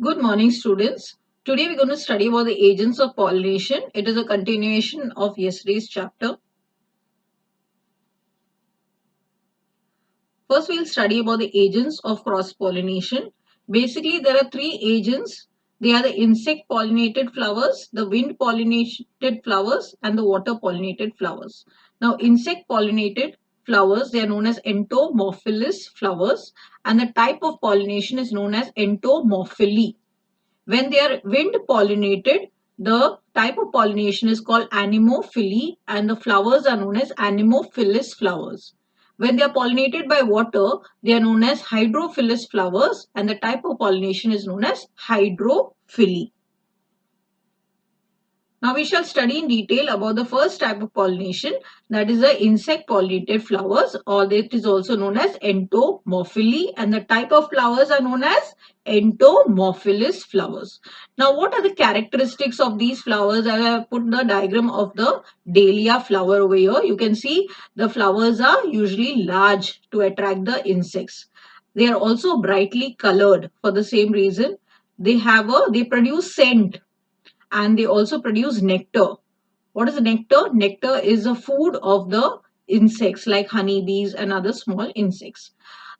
Good morning, students. Today we're going to study about the agents of pollination. It is a continuation of yesterday's chapter. First, we'll study about the agents of cross-pollination. Basically, there are three agents. They are the insect-pollinated flowers, the wind-pollinated flowers, and the water-pollinated flowers. Now, insect-pollinated flowers, they are known as entomophilous flowers, and the type of pollination is known as entomophily. When they are wind pollinated, the type of pollination is called anemophily and the flowers are known as anemophilous flowers. When they are pollinated by water, they are known as hydrophilous flowers and the type of pollination is known as hydrophily. Now we shall study in detail about the first type of pollination, that is the insect pollinated flowers, or it is also known as entomophily, and the type of flowers are known as entomophilous flowers. Now what are the characteristics of these flowers? I have put the diagram of the dahlia flower over here. You can see the flowers are usually large to attract the insects. They are also brightly colored for the same reason. They produce scent and they also produce nectar. What is nectar? Nectar is the food of the insects like honeybees and other small insects.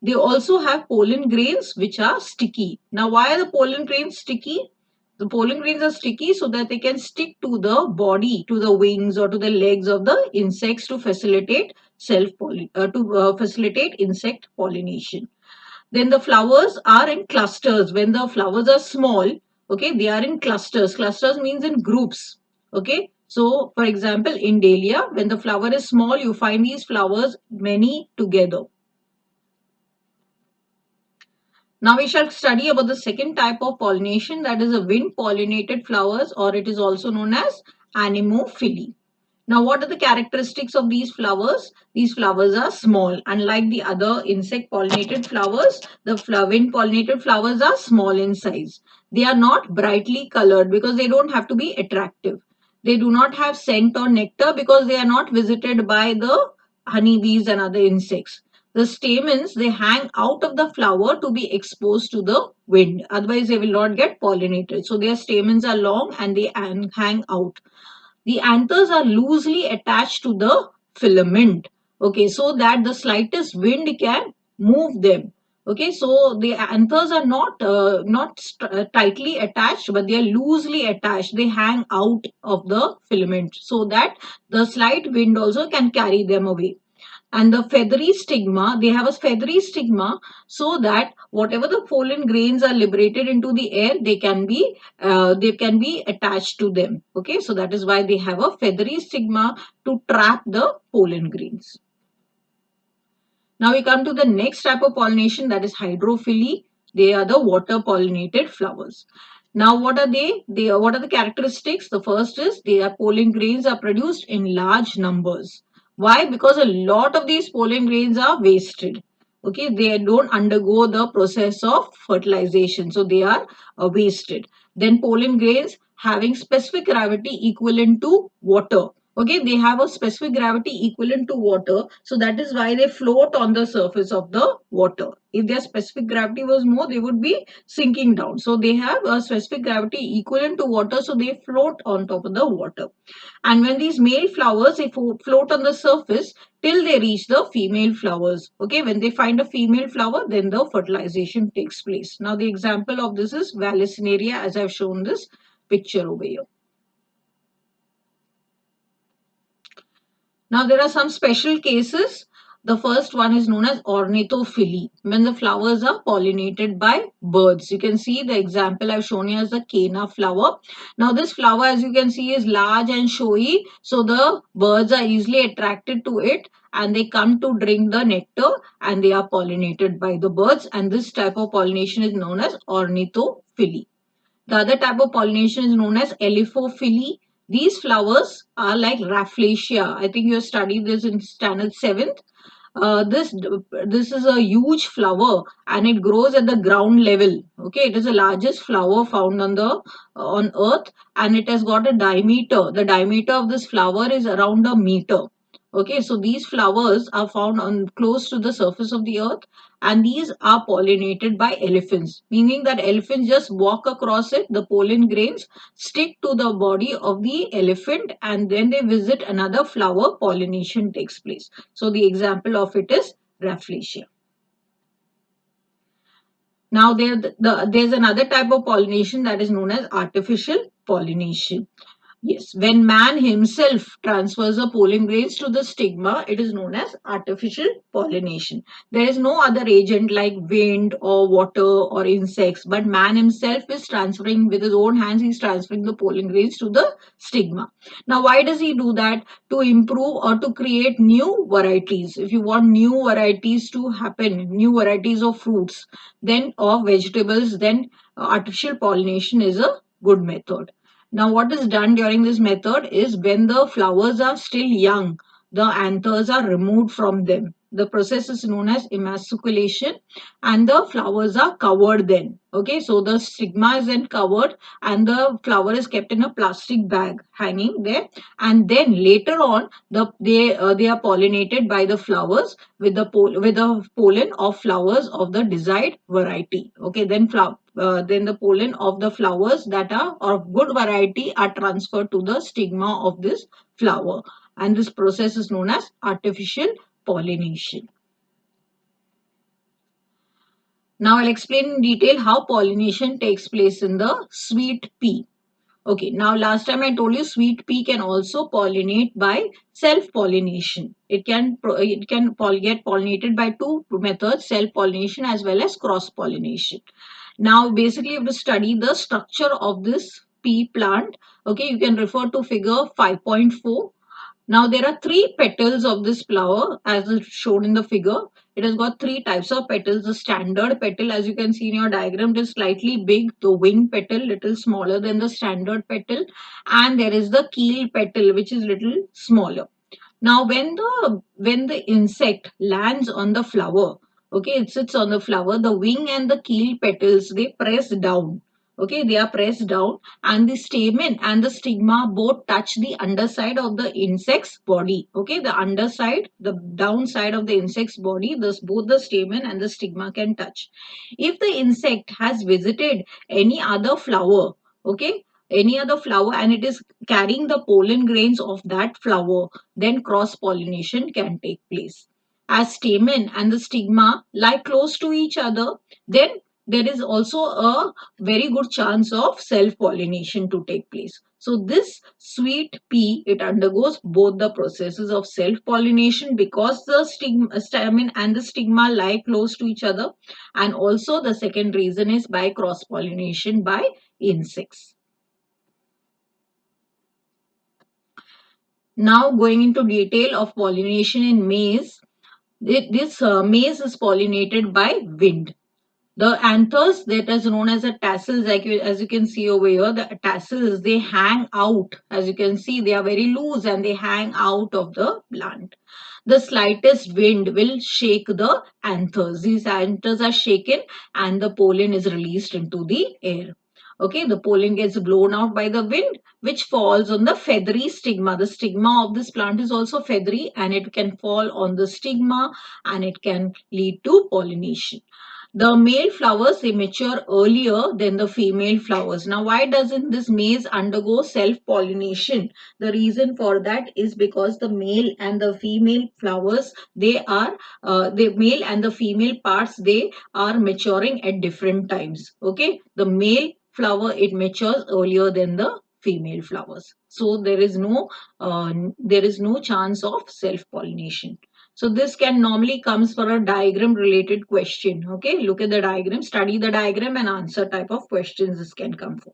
They also have pollen grains which are sticky. Now, why are the pollen grains sticky? The pollen grains are sticky so that they can stick to the body, to the wings or to the legs of the insects to facilitate facilitate insect pollination. Then the flowers are in clusters. When the flowers are small, okay, they are in clusters. Clusters means in groups, okay. So, for example, in dahlia, when the flower is small, you find these flowers many together. Now we shall study about the second type of pollination, that is a wind pollinated flowers, or it is also known as anemophily. Now, what are the characteristics of these flowers? These flowers are small. Unlike the other insect pollinated flowers, the wind pollinated flowers are small in size. They are not brightly colored because they don't have to be attractive. They do not have scent or nectar because they are not visited by the honeybees and other insects. The stamens, they hang out of the flower to be exposed to the wind. Otherwise, they will not get pollinated. So, their stamens are long and they hang out. The anthers are loosely attached to the filament, okay, so that the slightest wind can move them. Okay, so the anthers are not tightly attached, but they are loosely attached. They hang out of the filament so that the slight wind also can carry them away. And the feathery stigma, they have a feathery stigma so that whatever the pollen grains are liberated into the air, they can be attached to them. Okay, so that is why they have a feathery stigma to trap the pollen grains. Now we come to the next type of pollination, that is hydrophily. They are the water pollinated flowers. Now what are they? What are the characteristics? The first is their pollen grains are produced in large numbers. Why? Because a lot of these pollen grains are wasted. Okay, they don't undergo the process of fertilization, so they are wasted. Then pollen grains having specific gravity equivalent to water. Okay, they have a specific gravity equivalent to water, so that is why they float on the surface of the water. If their specific gravity was more, they would be sinking down. So they have a specific gravity equivalent to water, so they float on top of the water. And when these male flowers, they float on the surface till they reach the female flowers. Okay, when they find a female flower, then the fertilization takes place. Now the example of this is Vallisneria, as I've shown this picture over here. Now there are some special cases. The first one is known as ornithophily, when the flowers are pollinated by birds. You can see the example I've shown you as the Cana flower. Now this flower, as you can see, is large and showy, so the birds are easily attracted to it and they come to drink the nectar and they are pollinated by the birds, and this type of pollination is known as ornithophily. The other type of pollination is known as elyphophily. These flowers are like Rafflesia. I think you have studied this in standard 7th. This is a huge flower and it grows at the ground level. Okay, it is the largest flower found on earth, and it has got a diameter. The diameter of this flower is around a meter. Okay, so these flowers are found on close to the surface of the earth, and these are pollinated by elephants, meaning that elephants just walk across it, the pollen grains stick to the body of the elephant, and then they visit another flower, pollination takes place. So the example of it is Rafflesia. Now there's another type of pollination that is known as artificial pollination. Yes, when man himself transfers the pollen grains to the stigma, it is known as artificial pollination. There is no other agent like wind or water or insects, but man himself is transferring with his own hands, he's transferring the pollen grains to the stigma. Now, why does he do that? To improve or to create new varieties. If you want new varieties to happen, new varieties of fruits, then of vegetables, then artificial pollination is a good method. Now, what is done during this method is when the flowers are still young, the anthers are removed from them. The process is known as emasculation, and the flowers are covered then. Okay, so the stigma is then covered and the flower is kept in a plastic bag hanging there. And then later on, they are pollinated by the flowers with the pollen of flowers of the desired variety. Okay, then the pollen of the flowers that are of good variety are transferred to the stigma of this flower, and this process is known as artificial pollination. Now I'll explain in detail how pollination takes place in the sweet pea. Okay, now last time I told you sweet pea can also pollinate by self-pollination. It can get pollinated by two methods, self-pollination as well as cross-pollination. Now, basically, you have to study the structure of this pea plant. Okay, you can refer to figure 5.4. Now, there are three petals of this flower as is shown in the figure. It has got three types of petals. The standard petal, as you can see in your diagram, is slightly big. The wing petal, little smaller than the standard petal. And there is the keel petal, which is little smaller. Now, when the insect lands on the flower, okay, it sits on the flower, the wing and the keel petals, they press down. Okay, they are pressed down, and the stamen and the stigma both touch the underside of the insect's body. Okay, the underside, the downside of the insect's body, this both the stamen and the stigma can touch. If the insect has visited any other flower, okay, any other flower, and it is carrying the pollen grains of that flower, then cross pollination can take place. As stamen and the stigma lie close to each other, then there is also a very good chance of self pollination to take place. So this sweet pea, it undergoes both the processes of self pollination because the stamen and the stigma lie close to each other, and also the second reason is by cross pollination by insects. Now going into detail of pollination in maize. This maize is pollinated by wind. The anthers, that is known as the tassels, as you can see over here, the tassels, they hang out. As you can see, they are very loose and they hang out of the plant. The slightest wind will shake the anthers. These anthers are shaken and the pollen is released into the air. Okay, the pollen gets blown out by the wind, which falls on the feathery stigma. The stigma of this plant is also feathery and it can fall on the stigma and it can lead to pollination. The male flowers, they mature earlier than the female flowers. Now, why doesn't this maize undergo self-pollination? The reason for that is because the male and the female flowers, the male and the female parts, they are maturing at different times. Okay, the male flower, it matures earlier than the female flowers. So there is no chance of self-pollination. So this can normally comes for a diagram related question. Okay, look at the diagram, study the diagram and answer type of questions this can come for.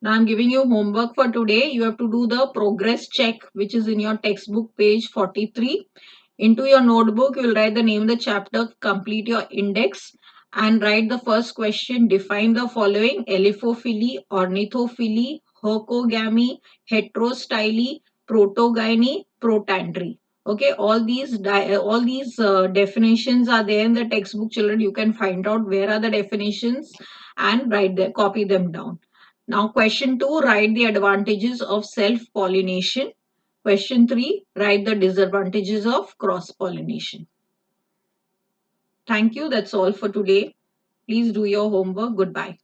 Now I'm giving you homework for today. You have to do the progress check which is in your textbook page 43. Into your notebook, you will write the name of the chapter, complete your index and write the first question. Define the following: Elephophily, Ornithophily, Hercogamy, Heterostyly, Protogyny, Protandry. Okay, all these definitions are there in the textbook, children. You can find out where are the definitions and write them, copy them down. Now question 2, write the advantages of self-pollination. Question 3, write the disadvantages of cross-pollination. Thank you. That's all for today. Please do your homework. Goodbye.